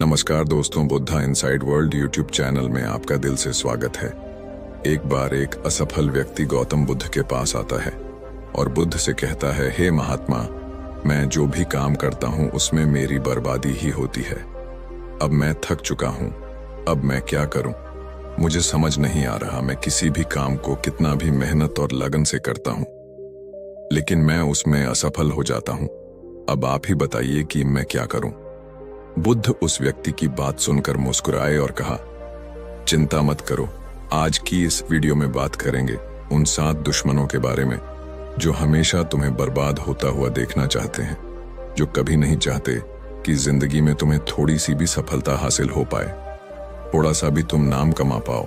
नमस्कार दोस्तों, Buddha inside world YouTube channel में आपका दिल से स्वागत है। एक बार एक असफल व्यक्ति गौतम बुद्ध के पास आता है और बुद्ध से कहता है, हे महात्मा, मैं जो भी काम करता हूँ उसमें मेरी बर्बादी ही होती है। अब मैं थक चुका हूँ, अब मैं क्या करूँ? मुझे समझ नहीं आ रहा। मैं किसी भी काम को कितना भी मेहनत और लगन से करता हूँ, लेकिन मैं उसमें असफल हो जाता हूँ। अब आप ही बताइए कि मैं क्या करूँ? बुद्ध उस व्यक्ति की बात सुनकर मुस्कुराए और कहा, चिंता मत करो। आज की इस वीडियो में बात करेंगे उन 7 दुश्मनों के बारे में जो हमेशा तुम्हें बर्बाद होता हुआ देखना चाहते हैं, जो कभी नहीं चाहते कि जिंदगी में तुम्हें थोड़ी सी भी सफलता हासिल हो पाए, थोड़ा सा भी तुम नाम कमा पाओ।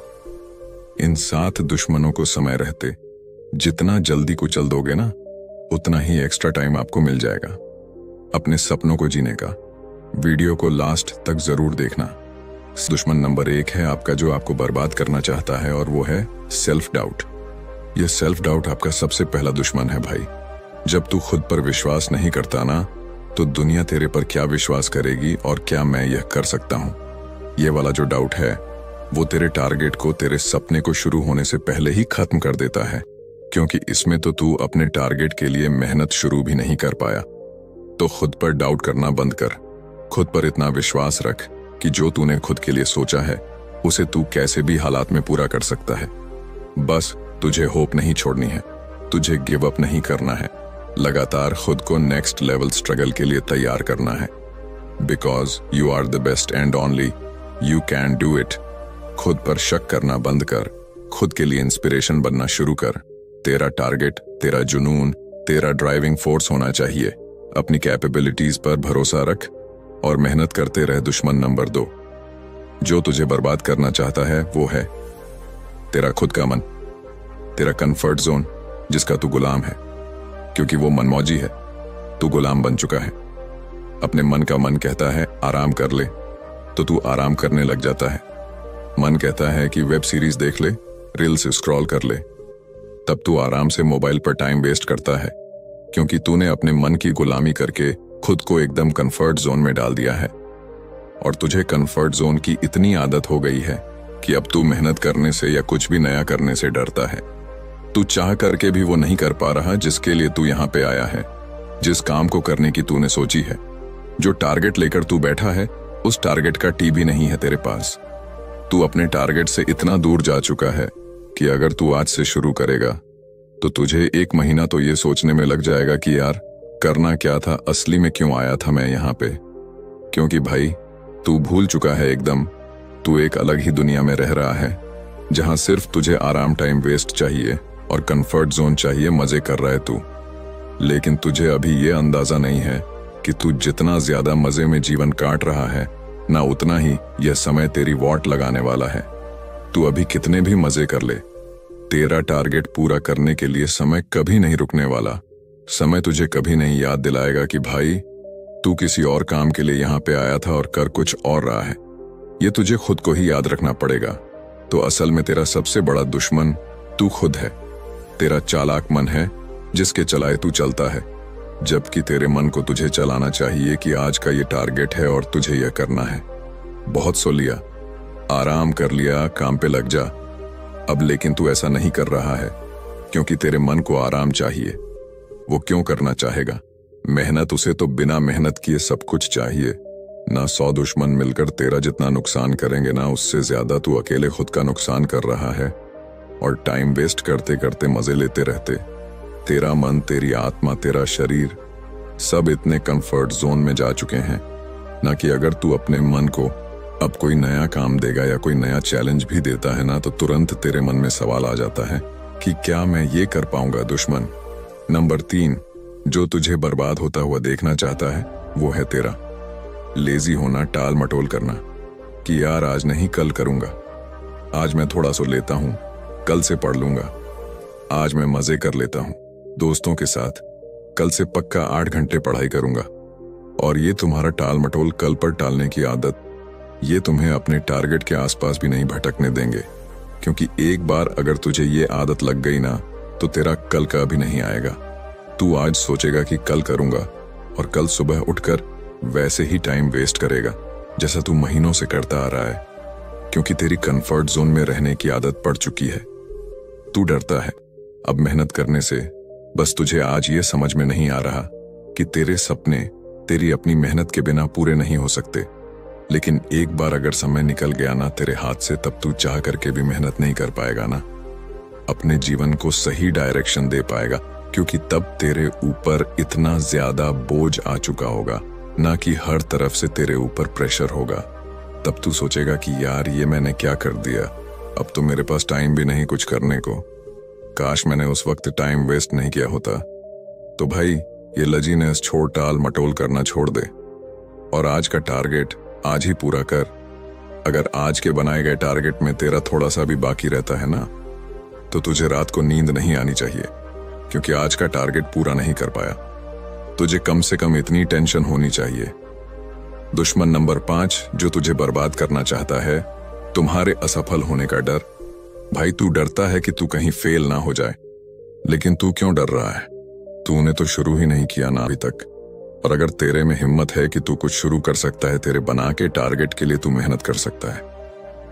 इन 7 दुश्मनों को समय रहते जितना जल्दी कुचल दोगे ना, उतना ही एक्स्ट्रा टाइम आपको मिल जाएगा अपने सपनों को जीने का। वीडियो को लास्ट तक जरूर देखना। दुश्मन नंबर 1 है आपका, जो आपको बर्बाद करना चाहता है, और वो है सेल्फ डाउट। यह सेल्फ डाउट आपका सबसे पहला दुश्मन है भाई। जब तू खुद पर विश्वास नहीं करता ना, तो दुनिया तेरे पर क्या विश्वास करेगी और क्या मैं यह कर सकता हूं? ये वाला जो डाउट है वो तेरे टारगेट को, तेरे सपने को शुरू होने से पहले ही खत्म कर देता है, क्योंकि इसमें तो तू अपने टारगेट के लिए मेहनत शुरू भी नहीं कर पाया। तो खुद पर डाउट करना बंद कर। खुद पर इतना विश्वास रख कि जो तूने खुद के लिए सोचा है उसे तू कैसे भी हालात में पूरा कर सकता है। बस तुझे होप नहीं छोड़नी है, तुझे गिव अप नहीं करना है। लगातार खुद को नेक्स्ट लेवल स्ट्रगल के लिए तैयार करना है। Because you are the best and only you can do it. खुद पर शक करना बंद कर, खुद के लिए इंस्पिरेशन बनना शुरू कर। तेरा टारगेट, तेरा जुनून, तेरा ड्राइविंग फोर्स होना चाहिए। अपनी कैपेबिलिटीज पर भरोसा रख और मेहनत करते रह। दुश्मन नंबर 2 जो तुझे बर्बाद करना चाहता है वो है तेरा खुद का मन, तेरा कंफर्ट जोन, जिसका तू गुलाम है, क्योंकि वो मनमौजी है। तू गुलाम बन चुका है। अपने मन का मन कहता है आराम कर ले, तो तू आराम करने लग जाता है। मन कहता है कि वेब सीरीज देख ले, रील्स स्क्रॉल कर ले, तब तू आराम से मोबाइल पर टाइम वेस्ट करता है, क्योंकि तूने अपने मन की गुलामी करके खुद को एकदम कंफर्ट जोन में डाल दिया है। और तुझे कंफर्ट जोन की इतनी आदत हो गई है कि अब तू मेहनत करने से या कुछ भी नया करने से डरता है। तू चाह करके भी वो नहीं कर पा रहा जिसके लिए तू यहाँ पे आया है, जिस काम को करने की तूने सोची है। जो टारगेट लेकर तू बैठा है, उस टारगेट का टी भी नहीं है तेरे पास। तू अपने टारगेट से इतना दूर जा चुका है कि अगर तू आज से शुरू करेगा तो तुझे 1 महीना तो ये सोचने में लग जाएगा कि यार करना क्या था, असली में क्यों आया था मैं यहाँ पे। क्योंकि भाई तू भूल चुका है एकदम। तू एक अलग ही दुनिया में रह रहा है, जहां सिर्फ तुझे आराम, टाइम वेस्ट चाहिए और कंफर्ट जोन चाहिए। मजे कर रहा है तू, लेकिन तुझे अभी ये अंदाजा नहीं है कि तू जितना ज्यादा मजे में जीवन काट रहा है ना, उतना ही यह समय तेरी वॉट लगाने वाला है। तू अभी कितने भी मजे कर ले, तेरा टारगेट पूरा करने के लिए समय कभी नहीं रुकने वाला। समय तुझे कभी नहीं याद दिलाएगा कि भाई तू किसी और काम के लिए यहाँ पे आया था और कर कुछ और रहा है। ये तुझे खुद को ही याद रखना पड़ेगा। तो असल में तेरा सबसे बड़ा दुश्मन तू खुद है। तेरा चालाक मन है जिसके चलाए तू चलता है, जबकि तेरे मन को तुझे चलाना चाहिए कि आज का ये टारगेट है और तुझे यह करना है। बहुत सो लिया, आराम कर लिया, काम पे लग जा अब। लेकिन तू ऐसा नहीं कर रहा है क्योंकि तेरे मन को आराम चाहिए। वो क्यों करना चाहेगा मेहनत? उसे तो बिना मेहनत किए सब कुछ चाहिए ना। 100 दुश्मन मिलकर तेरा जितना नुकसान करेंगे ना, उससे ज्यादा तू अकेले खुद का नुकसान कर रहा है। और टाइम वेस्ट करते करते मजे लेते रहते। तेरा मन, तेरी आत्मा, तेरा शरीर सब इतने कंफर्ट जोन में जा चुके हैं ना कि अगर तू अपने मन को अब कोई नया काम देगा या कोई नया चैलेंज भी देता है ना, तो तुरंत तेरे मन में सवाल आ जाता है कि क्या मैं ये कर पाऊंगा? दुश्मन नंबर 3 जो तुझे बर्बाद होता हुआ देखना चाहता है वो है तेरा लेजी होना, टाल मटोल करना कि यार आज नहीं कल करूंगा, आज मैं थोड़ा सो लेता हूं, कल से पढ़ लूंगा, आज मैं मजे कर लेता हूं दोस्तों के साथ, कल से पक्का 8 घंटे पढ़ाई करूंगा। और ये तुम्हारा टाल मटोल, कल पर टालने की आदत, ये तुम्हें अपने टारगेट के आसपास भी नहीं भटकने देंगे। क्योंकि एक बार अगर तुझे ये आदत लग गई ना, तो तेरा कल का भी नहीं आएगा। तू आज सोचेगा कि कल करूंगा और कल सुबह उठकर वैसे ही टाइम वेस्ट करेगा, जैसा तू महीनों से करता आ रहा है, क्योंकि तेरी कंफर्ट जोन में रहने की आदत पड़ चुकी है। तू डरता है अब मेहनत करने से। बस तुझे आज ये समझ में नहीं आ रहा कि तेरे सपने तेरी अपनी मेहनत के बिना पूरे नहीं हो सकते। लेकिन एक बार अगर समय निकल गया ना तेरे हाथ से, तब तू चाह करके भी मेहनत नहीं कर पाएगा ना, अपने जीवन को सही डायरेक्शन दे पाएगा, क्योंकि तब तेरे ऊपर इतना ज्यादा बोझ आ चुका होगा ना कि हर तरफ से तेरे ऊपर प्रेशर होगा। तब तू सोचेगा कि यार ये मैंने क्या कर दिया, अब तो मेरे पास टाइम भी नहीं कुछ करने को, काश मैंने उस वक्त टाइम वेस्ट नहीं किया होता। तो भाई ये लजीनेस छोड़ टाल मटोल करना छोड़ दे और आज का टारगेट आज ही पूरा कर। अगर आज के बनाए गए टारगेट में तेरा थोड़ा सा भी बाकी रहता है ना, तो तुझे रात को नींद नहीं आनी चाहिए, क्योंकि आज का टारगेट पूरा नहीं कर पाया। तुझे कम से कम इतनी टेंशन होनी चाहिए। दुश्मन नंबर 5 जो तुझे बर्बाद करना चाहता है, तुम्हारे असफल होने का डर। भाई तू डरता है कि तू कहीं फेल ना हो जाए, लेकिन तू क्यों डर रहा है? तूने तो शुरू ही नहीं किया ना अभी तक। और अगर तेरे में हिम्मत है कि तू कुछ शुरू कर सकता है, तेरे बना के टारगेट के लिए तू मेहनत कर सकता है,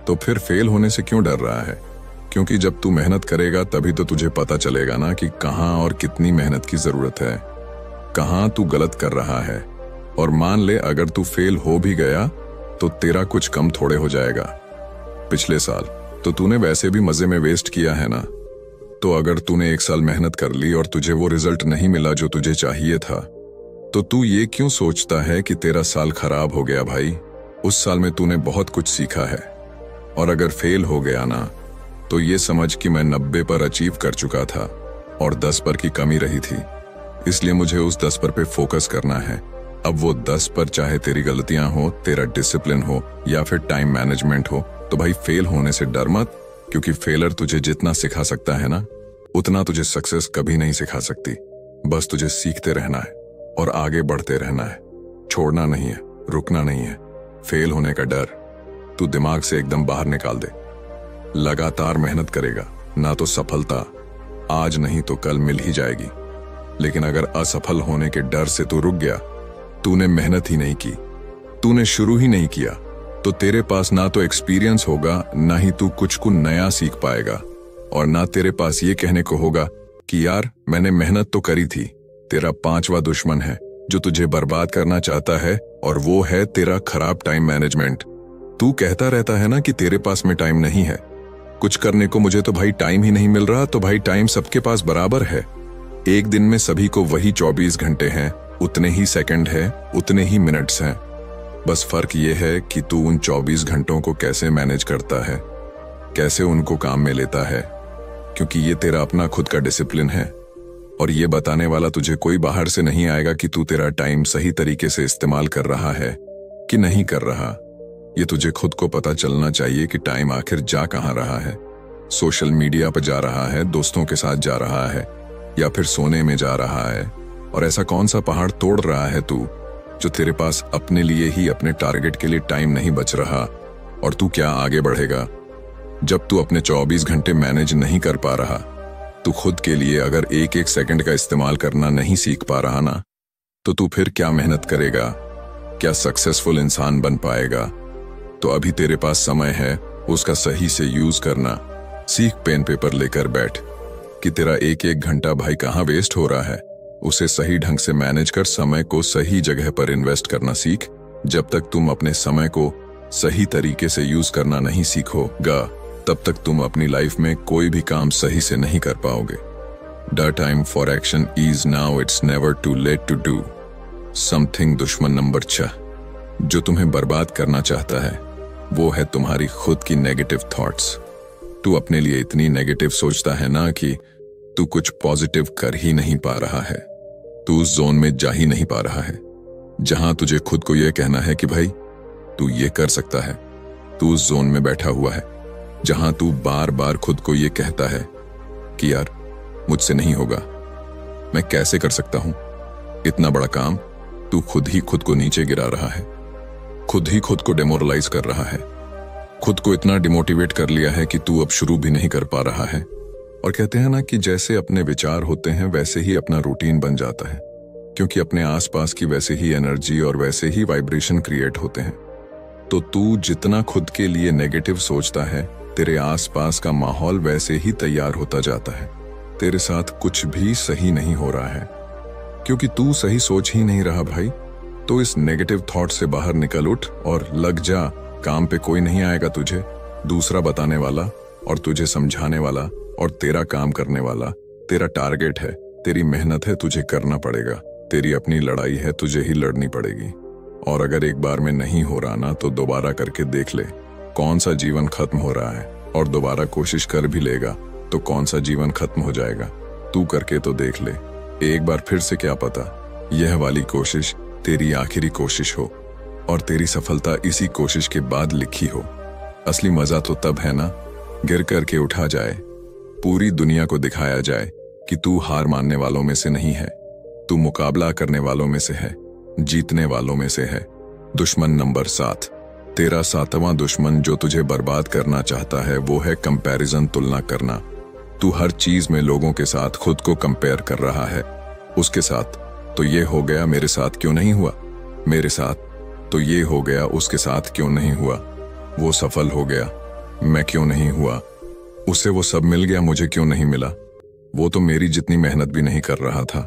तो फिर फेल होने से क्यों डर रहा है? क्योंकि जब तू मेहनत करेगा तभी तो तुझे पता चलेगा ना कि कहां और कितनी मेहनत की जरूरत है, कहां तू गलत कर रहा है। और मान ले अगर तू फेल हो भी गया तो तेरा कुछ कम थोड़े हो जाएगा। पिछले साल तो तूने वैसे भी मजे में वेस्ट किया है ना, तो अगर तूने 1 साल मेहनत कर ली और तुझे वो रिजल्ट नहीं मिला जो तुझे चाहिए था, तो तू ये क्यों सोचता है कि तेरा साल खराब हो गया? भाई उस साल में तूने बहुत कुछ सीखा है। और अगर फेल हो गया ना, तो ये समझ कि मैं 90 पर अचीव कर चुका था और 10 पर की कमी रही थी, इसलिए मुझे उस 10 पर फोकस करना है। अब वो 10 पर चाहे तेरी गलतियां हो, तेरा डिसिप्लिन हो या फिर टाइम मैनेजमेंट हो, तो भाई फेल होने से डर मत, क्योंकि फेलर तुझे जितना सिखा सकता है ना, उतना तुझे सक्सेस कभी नहीं सिखा सकती। बस तुझे सीखते रहना है और आगे बढ़ते रहना है, छोड़ना नहीं है, रुकना नहीं है। फेल होने का डर तू दिमाग से एकदम बाहर निकाल दे। लगातार मेहनत करेगा ना तो सफलता आज नहीं तो कल मिल ही जाएगी। लेकिन अगर असफल होने के डर से तू रुक गया, तूने मेहनत ही नहीं की, तूने शुरू ही नहीं किया, तो तेरे पास ना तो एक्सपीरियंस होगा, ना ही तू कुछ को नया सीख पाएगा, और ना तेरे पास ये कहने को होगा कि यार मैंने मेहनत तो करी थी। तेरा 5वां दुश्मन है जो तुझे बर्बाद करना चाहता है, और वो है तेरा खराब टाइम मैनेजमेंट। तू कहता रहता है ना कि तेरे पास में टाइम नहीं है कुछ करने को, मुझे तो भाई टाइम ही नहीं मिल रहा। तो भाई टाइम सबके पास बराबर है। एक दिन में सभी को वही 24 घंटे हैं, उतने ही सेकंड है, उतने ही मिनट्स हैं। बस फर्क ये है कि तू उन 24 घंटों को कैसे मैनेज करता है, कैसे उनको काम में लेता है, क्योंकि ये तेरा अपना खुद का डिसिप्लिन है। और ये बताने वाला तुझे कोई बाहर से नहीं आएगा कि तू तेरा टाइम सही तरीके से इस्तेमाल कर रहा है कि नहीं कर रहा। ये तुझे खुद को पता चलना चाहिए कि टाइम आखिर जा कहां रहा है। सोशल मीडिया पर जा रहा है, दोस्तों के साथ जा रहा है, या फिर सोने में जा रहा है? और ऐसा कौन सा पहाड़ तोड़ रहा है तू जो तेरे पास अपने लिए ही, अपने टारगेट के लिए टाइम नहीं बच रहा? और तू क्या आगे बढ़ेगा जब तू अपने 24 घंटे मैनेज नहीं कर पा रहा? तू खुद के लिए अगर एक एक सेकंड का इस्तेमाल करना नहीं सीख पा रहा ना, तो तू फिर क्या मेहनत करेगा? क्या सक्सेसफुल इंसान बन पाएगा? तो अभी तेरे पास समय है, उसका सही से यूज करना सीख। पेन पेपर लेकर बैठ कि तेरा एक एक घंटा भाई कहाँ वेस्ट हो रहा है, उसे सही ढंग से मैनेज कर समय को सही जगह पर इन्वेस्ट करना सीख। जब तक तुम अपने समय को सही तरीके से यूज करना नहीं सीखोगा, तब तक तुम अपनी लाइफ में कोई भी काम सही से नहीं कर पाओगे। The time for action is now, it's never too late to do something. दुश्मन नंबर 6 जो तुम्हें बर्बाद करना चाहता है, वो है तुम्हारी खुद की नेगेटिव थॉट्स। तू अपने लिए इतनी नेगेटिव सोचता है ना कि तू कुछ पॉजिटिव कर ही नहीं पा रहा है। तू उस जोन में जा ही नहीं पा रहा है जहां तुझे खुद को यह कहना है कि भाई तू ये कर सकता है। तू उस जोन में बैठा हुआ है जहां तू बार बार खुद को यह कहता है कि यार मुझसे नहीं होगा, मैं कैसे कर सकता हूं इतना बड़ा काम। तू खुद ही खुद को नीचे गिरा रहा है, खुद ही खुद को डिमोरलाइज कर रहा है, खुद को इतना डिमोटिवेट कर लिया है कि तू अब शुरू भी नहीं कर पा रहा है। और कहते हैं ना कि जैसे अपने विचार होते हैं वैसे ही अपना रूटीन बन जाता है, क्योंकि अपने आसपास की वैसे ही एनर्जी और वैसे ही वाइब्रेशन क्रिएट होते हैं। तो तू जितना खुद के लिए नेगेटिव सोचता है, तेरे आसपास का माहौल वैसे ही तैयार होता जाता है। तेरे साथ कुछ भी सही नहीं हो रहा है क्योंकि तू सही सोच ही नहीं रहा भाई। तो इस नेगेटिव थॉट से बाहर निकल उठ और लग जा काम पे। कोई नहीं आएगा तुझे दूसरा बताने वाला और तुझे समझाने वाला और तेरा काम करने वाला। तेरा टारगेट है, तेरी मेहनत है, तुझे करना पड़ेगा। तेरी अपनी लड़ाई है, तुझे ही लड़नी पड़ेगी। और अगर एक बार में नहीं हो रहा ना तो दोबारा करके देख ले कौन सा जीवन खत्म हो रहा है, और दोबारा कोशिश कर भी लेगा तो कौन सा जीवन खत्म हो जाएगा। तू करके तो देख ले एक बार फिर से, क्या पता यह वाली कोशिश तेरी आखिरी कोशिश हो और तेरी सफलता इसी कोशिश के बाद लिखी हो। असली मजा तो तब है ना गिर करके उठा जाए, पूरी दुनिया को दिखाया जाए कि तू हार मानने वालों में से नहीं है, तू मुकाबला करने वालों में से है, जीतने वालों में से है। दुश्मन नंबर 7, तेरा 7वां दुश्मन जो तुझे बर्बाद करना चाहता है वो है कंपैरिजन, तुलना करना। तू हर चीज में लोगों के साथ खुद को कंपेयर कर रहा है। उसके साथ तो ये हो गया, मेरे साथ क्यों नहीं हुआ, मेरे साथ तो ये हो गया, उसके साथ क्यों नहीं हुआ, वो सफल हो गया, मैं क्यों नहीं हुआ, उसे वो सब मिल गया, मुझे क्यों नहीं मिला, वो तो मेरी जितनी मेहनत भी नहीं कर रहा था,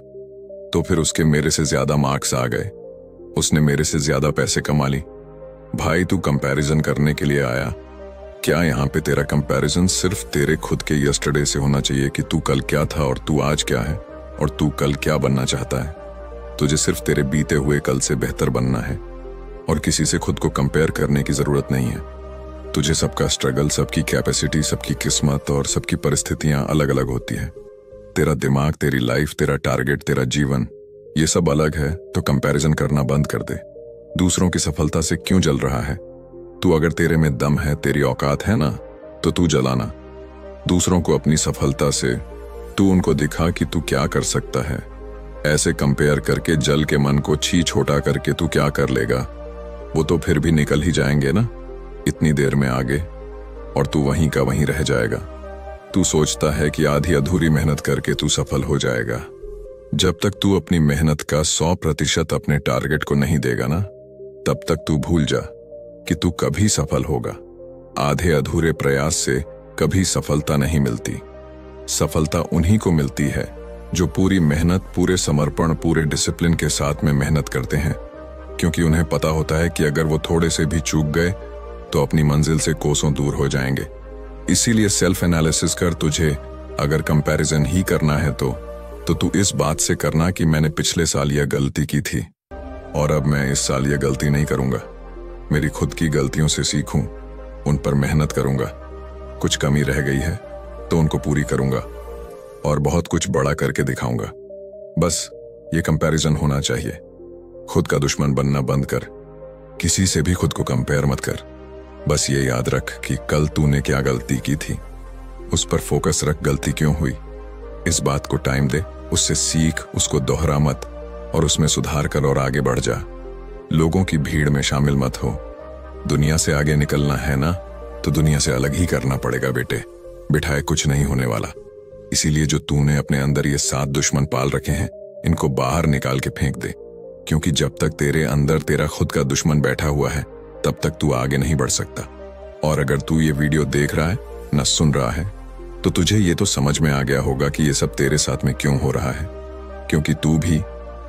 तो फिर उसके मेरे से ज्यादा मार्क्स आ गए, उसने मेरे से ज्यादा पैसे कमा ली। भाई तू कंपैरिजन करने के लिए आया क्या? यहाँ पे तेरा कंपैरिजन सिर्फ तेरे खुद के यस्टरडे से होना चाहिए कि तू कल क्या था और तू आज क्या है और तू कल क्या बनना चाहता है। तुझे सिर्फ तेरे बीते हुए कल से बेहतर बनना है और किसी से खुद को कंपेयर करने की जरूरत नहीं है। तुझे सबका स्ट्रगल, सबकी कैपेसिटी, सबकी किस्मत और सबकी परिस्थितियां अलग अलग होती है। तेरा दिमाग, तेरी लाइफ, तेरा टारगेट, तेरा जीवन, ये सब अलग है। तो कंपैरिजन करना बंद कर दे। दूसरों की सफलता से क्यों जल रहा है? तू अगर तेरे में दम है, तेरी औकात है ना, तो तू जलाना। दूसरों को अपनी सफलता से तू उनको दिखा कि तू क्या कर सकता है। ऐसे कंपेयर करके जल के मन को छी छोटा करके तू क्या कर लेगा? वो तो फिर भी निकल ही जाएंगे ना इतनी देर में आगे, और तू वहीं का वहीं रह जाएगा। तू सोचता है कि आधी अधूरी मेहनत करके तू सफल हो जाएगा। जब तक तू अपनी मेहनत का 100% अपने टारगेट को नहीं देगा ना, तब तक तू भूल जा कि तू कभी सफल होगा। आधे अधूरे प्रयास से कभी सफलता नहीं मिलती। सफलता उन्हीं को मिलती है जो पूरी मेहनत, पूरे समर्पण, पूरे डिसिप्लिन के साथ में मेहनत करते हैं, क्योंकि उन्हें पता होता है कि अगर वो थोड़े से भी चूक गए तो अपनी मंजिल से कोसों दूर हो जाएंगे। इसीलिए सेल्फ एनालिसिस कर। तुझे अगर कंपैरिजन ही करना है तो तू इस बात से करना कि मैंने पिछले साल यह गलती की थी और अब मैं इस साल यह गलती नहीं करूंगा। मेरी खुद की गलतियों से सीखूं, उन पर मेहनत करूंगा। कुछ कमी रह गई है तो उनको पूरी करूंगा और बहुत कुछ बड़ा करके दिखाऊंगा। बस ये कंपैरिजन होना चाहिए। खुद का दुश्मन बनना बंद कर। किसी से भी खुद को कंपेयर मत कर। बस ये याद रख कि कल तूने क्या गलती की थी, उस पर फोकस रख। गलती क्यों हुई, इस बात को टाइम दे, उससे सीख, उसको दोहरा मत और उसमें सुधार कर और आगे बढ़ जा। लोगों की भीड़ में शामिल मत हो। दुनिया से आगे निकलना है ना, तो दुनिया से अलग ही करना पड़ेगा बेटे। बिठाए कुछ नहीं होने वाला। इसीलिए जो तूने अपने अंदर ये 7 दुश्मन पाल रखे हैं, इनको बाहर निकाल के फेंक दे, क्योंकि जब तक तेरे अंदर तेरा खुद का दुश्मन बैठा हुआ है तब तक तू आगे नहीं बढ़ सकता। और अगर तू ये वीडियो देख रहा है न सुन रहा है, तो तुझे ये तो समझ में आ गया होगा कि ये सब तेरे साथ में क्यों हो रहा है, क्योंकि तू भी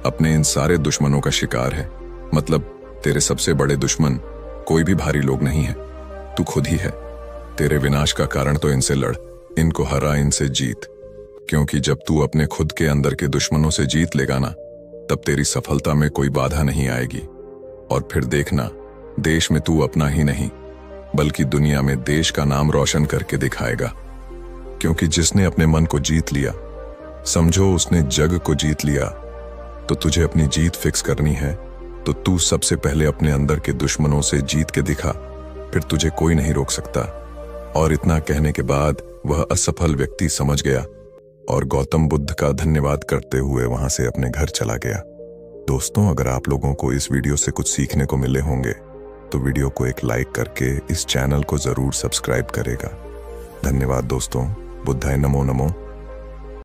अपने इन सारे दुश्मनों का शिकार है। मतलब तेरे सबसे बड़े दुश्मन कोई भी भारी लोग नहीं है, तू खुद ही है। तेरे विनाश का कारण तो इनसे लड़, इनको हरा, इनसे जीत, क्योंकि जब तू अपने खुद के अंदर के दुश्मनों से जीत लेगा ना, तब तेरी सफलता में कोई बाधा नहीं आएगी। और फिर देखना, देश में तू अपना ही नहीं बल्कि दुनिया में देश का नाम रोशन करके दिखाएगा। क्योंकि जिसने अपने मन को जीत लिया, समझो उसने जग को जीत लिया। तो तुझे अपनी जीत फिक्स करनी है तो तू सबसे पहले अपने अंदर के दुश्मनों से जीत के दिखा, फिर तुझे कोई नहीं रोक सकता। और इतना कहने के बाद वह असफल व्यक्ति समझ गया और गौतम बुद्ध का धन्यवाद करते हुए वहां से अपने घर चला गया। दोस्तों, अगर आप लोगों को इस वीडियो से कुछ सीखने को मिले होंगे तो वीडियो को एक लाइक करके इस चैनल को जरूर सब्सक्राइब करेगा। धन्यवाद दोस्तों। बुद्धाय नमो नमो।